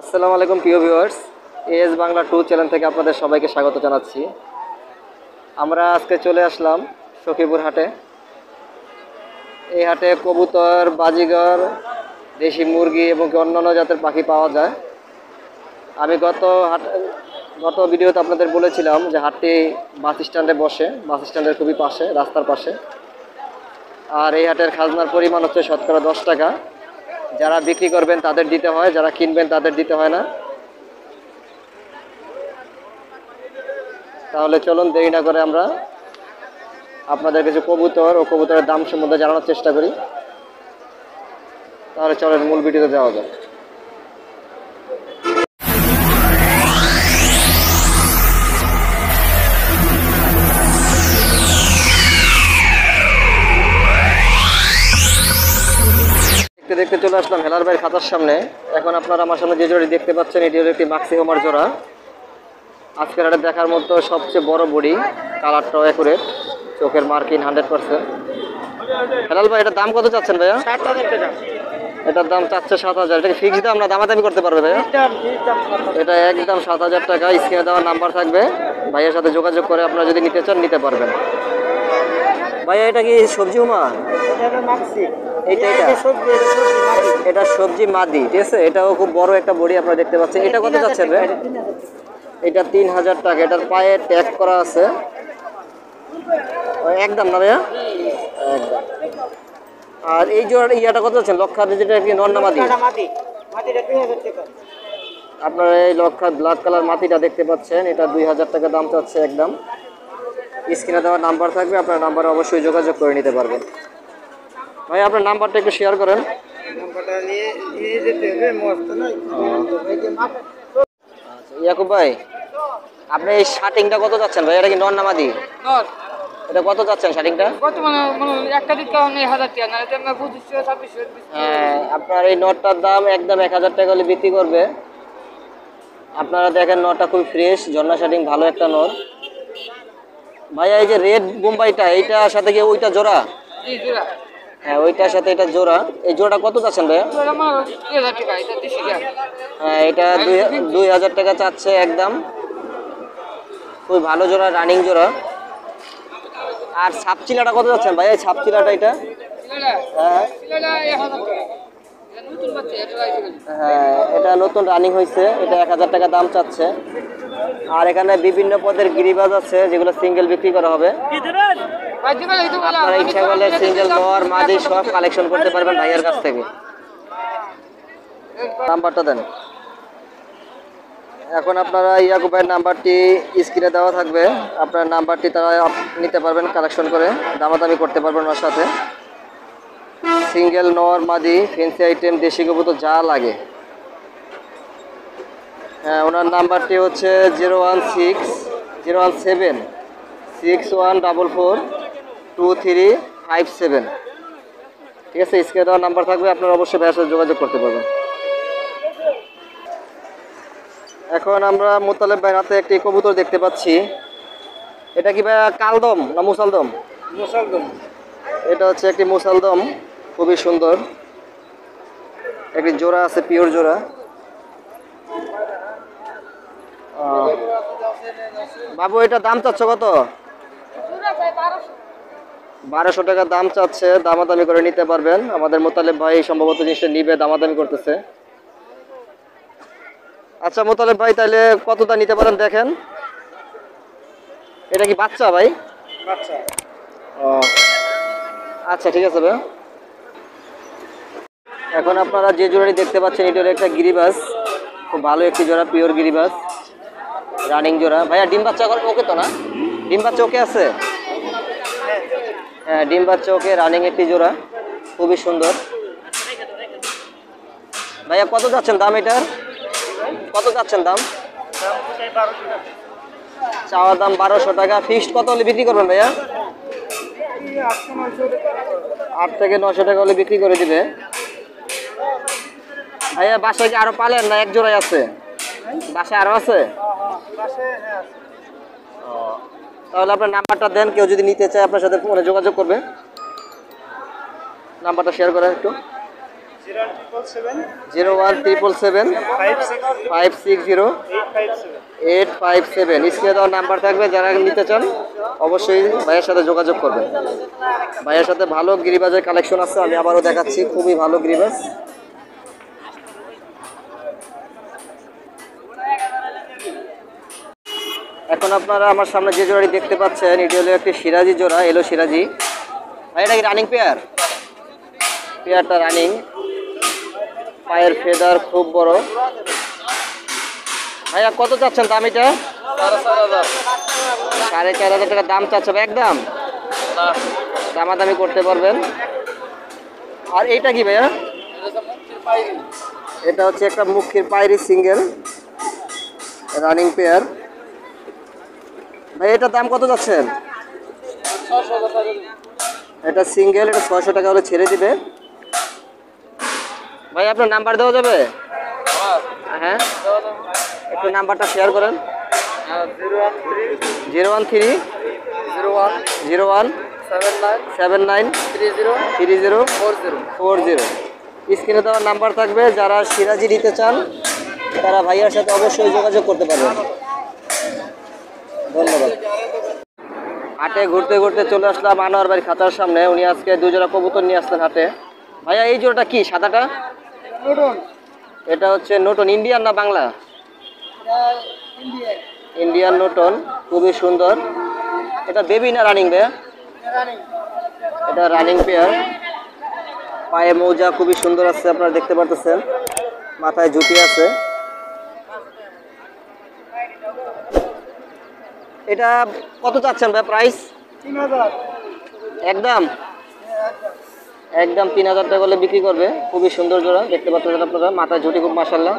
আসসালামু আলাইকুম প্রিয় ভিউয়ার্স, এএস বাংলা 2 চ্যানেল থেকে আপনাদের সবাইকে স্বাগত জানাচ্ছি। আমরা আজকে চলে আসলাম সখীপুর হাটে। এই হাটে কবুতর, বাজিগর, দেশি মুরগি এবং অন্যান্য জাতের পাখি পাওয়া যায়। আমি গত ভিডিওতে আপনাদের বলেছিলাম যে হাটটি বাস স্ট্যান্ডে বসে, বাস স্ট্যান্ডের খুবই পাশে, রাস্তার পাশে। আর এই হাটের খাজনার পরিমাণ হচ্ছে শতকরা 10 টাকা। যারা বিক্রি করবেন তাদের দিতে হয়, যারা কিনবেন তাদের দিতে হয় না। তাহলে চলুন দেরি না করে আমরা আপনাদের কিছু কবুতর ও কবুতরের দাম সম্বন্ধে জানানোর চেষ্টা করি। তাহলে চলেন মূল ভিডিওতে যাওয়া যাক। দেখতে দেখতে চলে আসলাম হেলার ভাইয়ের খাতার সামনে। এখন আপনারা আমার সামনে যে জোড়াটি দেখতে পাচ্ছেন, এটি হলো একটি মাক্সি হোমার জোড়া। আজকের হাটে দেখার মতো সবচেয়ে বড় বডি, কালারটাও অ্যাকুরেট, চোখের মার্কিং 100%। হেলাল ভাই, এটার দাম কত চাচ্ছেন ভাইয়া? 7,000 টাকা। এটার দাম চাচ্ছে 7,000। এটা কি ফিক্সড দাম না দামাদামি করতে পারবে ভাইয়া? এটা একদম 7,000 টাকা। স্ক্রিনে দেওয়ার নাম্বার থাকবে, ভাইয়ের সাথে যোগাযোগ করে আপনারা যদি নিতে চান নিতে পারবেন। ভাইয়া এটা কি সবজি হুমা? এটা সবজি মাদি, ঠিক আছে। এটাও খুব বড় একটা বডি আপনারা দেখতে পাচ্ছেন। এটা কত চাচ্ছেন ভাই? এটা 3,000 টাকা। এটার পায়ে ট্যাগ করা আছে একদম না ভাইয়া? একদম। আর এই জোড়া ইয়াটা কত চাচ্ছেন? লক্ষাতে, যেটা কি নর না মাদি? আপনারা এই লক্ষাত ব্ল্যাক কালার মাটিটা দেখতে পাচ্ছেন, এটা 2,000 টাকা দাম চাচ্ছে একদম। স্ক্রিনে দেওয়ার নাম্বার থাকবে, আপনার নাম্বারে অবশ্যই যোগাযোগ করে নিতে পারবেন। ভাই আপনার নাম্বারটা একটু শেয়ার করেন। ইয়াকুব ভাই, আপনি এই শার্টিংটা কত চাচ্ছেন ভাই? এটা কি নর না মাদি? এটা কত চাচ্ছেন শার্টিংটা? হ্যাঁ, আপনার এই নটটার দাম একদম 1,000 টাকা হলে বিক্রি করবে। আপনারা দেখেন নটটা খুব ফ্রেশ, ঝর্ণা শার্টিং, ভালো একটা নর। ভাইয়া এই যে রেড বোম্বাইটা, এইটার সাথে কি ওইটা জোড়া? হ্যাঁ, ওইটার সাথে এটা জোড়া। এই জোড়াটা কত চাচ্ছেন ভাইয়া? হ্যাঁ, এটা 2,000 টাকা চাচ্ছে একদম। খুবই ভালো জোড়া, রানিং জোড়া। আর সাপচিলাটা কত যাচ্ছেন ভাই? এই সাপচিলাটা এটা? হ্যাঁ হ্যাঁ, এটা নতুন রানিং হয়েছে। এটা 1,000 টাকা দাম চাচ্ছে। আর এখানে বিভিন্ন পদের গিরিবাজ আছে, যেগুলো সিঙ্গেল বিক্রি করা হবে। আপনারা ইচ্ছা করলে সিঙ্গেল নর মাদি সব কালেকশন করতে পারবেন ভাইয়ের কাছ থেকে। নাম্বারটা দেন। এখন আপনারা ইয়াকুব ভাইয়ের নাম্বারটি স্ক্রিনে দেওয়া থাকবে, আপনার নাম্বারটি তারা নিতে পারবেন, কালেকশন করে দামাদামি করতে পারবেন ওর সাথে। সিঙ্গেল নর মাদি, ফেন্সি আইটেম, দেশি কবুতর যা লাগে। হ্যাঁ, ওনার নাম্বারটি হচ্ছে 016-6144-2357। ঠিক আছে, স্ক্রিনে দেওয়ার নাম্বার থাকবে, আপনারা অবশ্যই ভাইয়ের সাথে যোগাযোগ করতে পারবেন। এখন আমরা মোতালেব ভাইয়ের হাতে একটি কবুতর দেখতে পাচ্ছি। এটা কি ভাইয়া কালদম না মুসালদম? মুসালদম। এটা হচ্ছে একটি মুসালদম, খুবই সুন্দর একটি জোড়া আছে, পিওর জোড়া। বাবু, এটা দাম চাচ্ছ কত? 1,200 টাকা দাম চাচ্ছে, দামাদামি করে নিতে পারবেন। আমাদের মোতালেব ভাই সম্ভবত জিনিসটা নিবে, দামাদামি করতেছে। আচ্ছা মোতালেব ভাই, তাহলে কতটা নিতে পারেন দেখেন। এটা কি বাচ্চা ভাই? বাচ্চা। ও আচ্ছা, ঠিক আছে ভাই। এখন আপনারা যে জোড়াটি দেখতে পাচ্ছেন, এটা হলো একটা গিরিবাজ, খুব ভালো একটি জোড়া, পিওর গিরিবাজ, রানিং জোড়া। ভাইয়া ডিম বাচ্চা করেন ওকে তো না? ডিম বাচ্চা ওকে আছে? হ্যাঁ, ডিম বাচ্চা ওকে, রানিং একটি জোড়া, খুবই সুন্দর। ভাইয়া কত যাচ্ছেন দাম এটার? কত যাচ্ছেন দাম? চাওয়া দাম 1,200 টাকা। ফিক্সড কত হলে বিক্রি করবেন ভাইয়া? 8 থেকে 900 টাকা হলে বিক্রি করে দিবে। ভাইয়া বাসায় কি আরো পালেন না এক জোড়াই আছে? বাসায় আরো আছে? তাহলে আপনার নাম্বারটা দেন, কেউ যদি নিতে চায় আপনার সাথে ফোনে যোগাযোগ করবে। নাম্বারটা শেয়ার করেন একটু। 01777 স্ক্রিনে দেওয়ার নাম্বার থাকবে, যারা নিতে চান অবশ্যই ভাইয়ের সাথে যোগাযোগ করবেন। ভাইয়ের সাথে ভালো গিরিবাজের কালেকশন আছে, আমি আবারও দেখাচ্ছি, খুবই ভালো গিরিবাজ। এখন আপনারা আমার সামনে যে জোড়াটি দেখতে পাচ্ছেন, এটি হলো একটি সিরাজি জোড়া, এলো সিরাজি। ভাই এটা কি রানিং পেয়ার? পেয়ারটা রানিং, পায়ের ফেদার খুব বড়। ভাইয়া কত চাচ্ছেন দাম? এটা 4,500 টাকা দাম চাচ্ছে ভাই, একদম দামাদামি করতে পারবেন। আর এইটা কি ভাইয়া? এটা হচ্ছে একটা মুখির পায়রি সিঙ্গেল রানিং পেয়ার। ভাই এটার দাম কত যাচ্ছেন? এটা সিঙ্গেল, এটা 600 টাকা হলে ছেড়ে দিবে। ভাই আপনার নাম্বার দেওয়া যাবে? হ্যাঁ, একটু নাম্বারটা শেয়ার করেন। 01301793040। স্ক্রিনে দেওয়ার নাম্বার থাকবে, যারা সিরাজি নিতে চান তারা ভাইয়ার সাথে অবশ্যই যোগাযোগ করতে পারবেন। ধন্যবাদ। হাটে ঘুরতে ঘুরতে চলে আসলাম আনোয়ার ভাই খাঁচার সামনে। উনি আজকে 2 জোড়া কবুতর নিয়ে আসলেন হাটে। ভাইয়া এই জোড়াটা কি সাদাটা? এটা হচ্ছে নোটন, ইন্ডিয়ান না বাংলা? ইন্ডিয়ান নোটন, খুবই সুন্দর। এটা বেবি না রানিং ভাইয়া? এটা রানিং পেয়ার। পায়ে মৌজা খুবই সুন্দর আছে, আপনারা দেখতে পারতেছেন, মাথায় জুতি আছে। এটা কত চাচ্ছেন ভাই প্রাইস? 3000। একদম 3000 টাকা হলে বিক্রি করবে। খুবই সুন্দর জোড়া, দেখতে পাচ্ছেন আপনারা, মাথায় ঝুটি খুব মাশাআল্লাহ।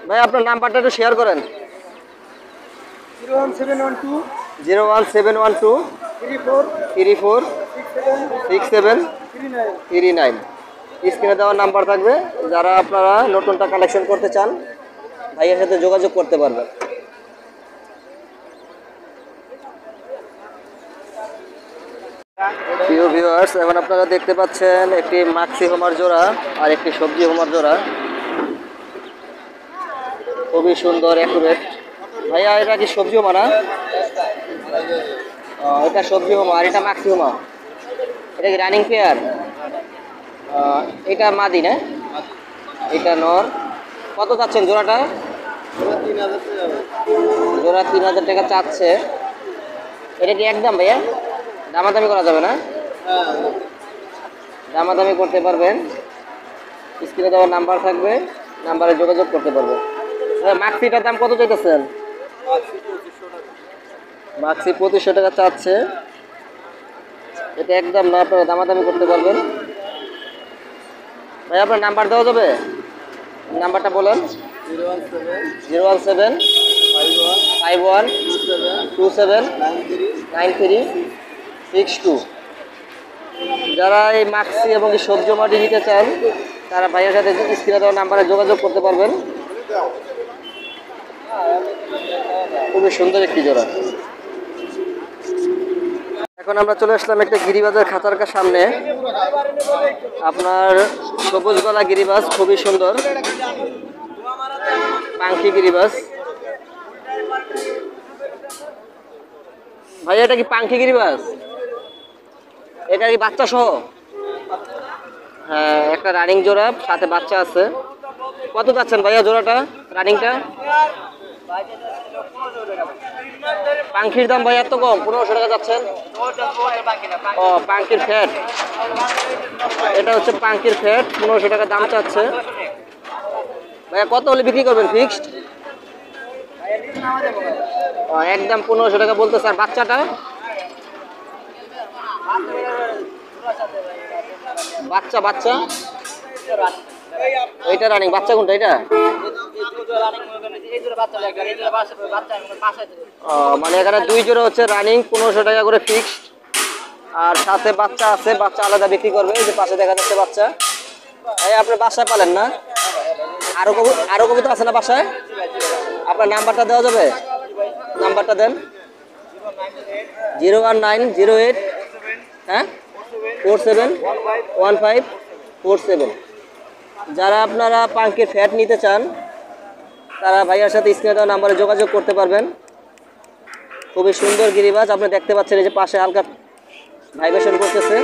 ভাই আপনার নাম্বারটা একটু শেয়ার করেন। 01712 346739। স্ক্রিনে দেওয়ার নাম্বার থাকবে, যারা আপনারা নতুনটা কালেকশন করতে চান ভাইয়ের সাথে যোগাযোগ করতে পারবেন। প্রিয় ভিউয়ার্স, এখন আপনারা দেখতে পাচ্ছেন একটি মাক্সি হোমার জোড়া আর একটি সবজি হোমার জোড়া, খুবই সুন্দর অ্যাকুরেট। ভাইয়া এটা কি সবজি হোমা না? এটা সবজি হোমা আর এটা মাক্সি হোমা। এটা কি রানিং পেয়ার? এটা মাদি না? এটা নর। কত চাচ্ছেন জোড়াটা? জোড়া 3000 টাকা চাচ্ছে। এটা কি একদম ভাইয়া? দামাদামি করা যাবে না? দামাদামি করতে পারবেন। স্ক্রিনে দেওয়ার নাম্বার থাকবে, নাম্বারে যোগাযোগ করতে পারবেন। মাক্সিটার দাম কত চাইতেছেন? মাক্সি 2500 টাকা চাচ্ছে। এটা একদম না, আপনারা দামাদামি করতে পারবেন। ভাই আপনার নাম্বার দেওয়া যাবে? নাম্বারটা বলেন। 01751279362। যারা এই মাক্সি এবং এই সবজি মাটি নিতে চান তারা ভাইয়ের সাথে স্ক্রিনে দেওয়া নাম্বারে যোগাযোগ করতে পারবেন। খুবই সুন্দর একটি জোড়া। এখন আমরা চলে আসলাম একটা গিরিবাজের খাঁচার সামনে। আপনার সবুজ গলা গিরিবাজ, খুবই সুন্দর পাঙ্কি গিরিবাজ। ভাই এটা কি পাঙ্কি গিরিবাজ? এটা কি বাচ্চা সহ? হ্যাঁ, একটা রানিং জোড়া, সাথে বাচ্চা আছে। কত যাচ্ছেন ভাইয়া জোড়াটা রানিংটা? পাঙ্কির দাম ভাই এত কম, 1500 টাকা যাচ্ছেন? ও পাঙ্কির ফ্যাট, এটা হচ্ছে পাঙ্কির ফ্যাট, 1500 টাকা দাম চাচ্ছে। ভাইয়া কত হলে বিক্রি করবেন ফিক্সড? একদম 1500 টাকা বলতে স্যার। বাচ্চাটা? বাচ্চা বাচ্চা এইটা রানিং, বাচ্চা কোনটা এটা? মানে এখানে 2 জোড়া হচ্ছে রানিং, 1500 টাকা করে ফিক্সড, আর সাথে বাচ্চা আছে, বাচ্চা আলাদা বিক্রি করবে। এই যে পাশে দেখা যাচ্ছে বাচ্চা। এই আপনি বাসায় পালেন না? আরো কবুতর আছে না বাসায়? আপনার নাম্বারটা দেওয়া যাবে? নাম্বারটা দেন। 01908 হ্যাঁ 471547। যারা আপনারা পাঙ্কের ফ্যাট নিতে চান তারা ভাইয়ার সাথে স্ক্রিনে দেওয়া নাম্বারে যোগাযোগ করতে পারবেন। খুবই সুন্দর গিরিবাজ, আপনি দেখতে পাচ্ছেন এই যে পাশে হালকা ভাইব্রেশন করতেছে।